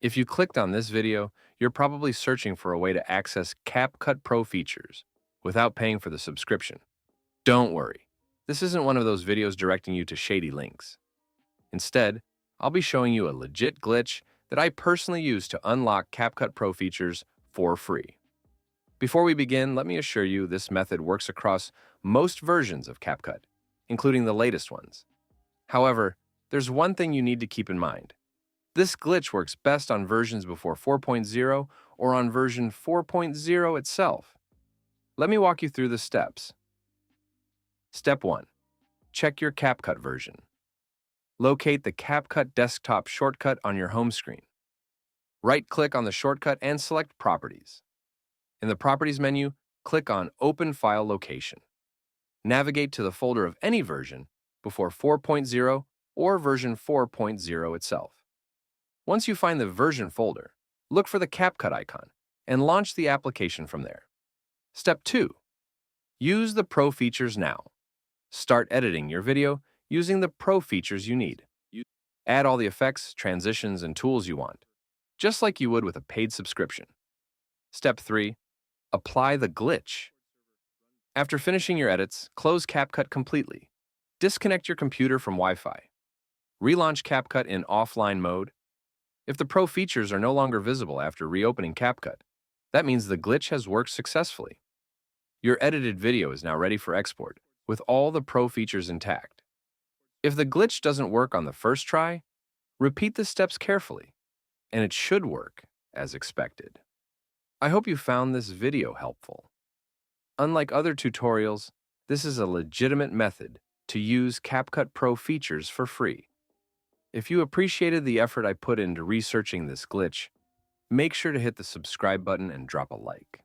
If you clicked on this video, you're probably searching for a way to access CapCut Pro features without paying for the subscription. Don't worry, this isn't one of those videos directing you to shady links. Instead, I'll be showing you a legit glitch that I personally use to unlock CapCut Pro features for free. Before we begin, let me assure you this method works across most versions of CapCut, including the latest ones. However, there's one thing you need to keep in mind. This glitch works best on versions before 4.0 or on version 4.0 itself. Let me walk you through the steps. Step 1. Check your CapCut version. Locate the CapCut desktop shortcut on your home screen. Right-click on the shortcut and select Properties. In the Properties menu, click on Open File Location. Navigate to the folder of any version before 4.0 or version 4.0 itself. Once you find the version folder, look for the CapCut icon and launch the application from there. Step 2. Use the Pro features now. Start editing your video using the Pro features you need. Add all the effects, transitions, and tools you want, just like you would with a paid subscription. Step 3. Apply the glitch. After finishing your edits, close CapCut completely. Disconnect your computer from Wi-Fi. Relaunch CapCut in offline mode. If the Pro features are no longer visible after reopening CapCut, that means the glitch has worked successfully. Your edited video is now ready for export, with all the Pro features intact. If the glitch doesn't work on the first try, repeat the steps carefully, and it should work as expected. I hope you found this video helpful. Unlike other tutorials, this is a legitimate method to use CapCut Pro features for free. If you appreciated the effort I put into researching this glitch, make sure to hit the subscribe button and drop a like.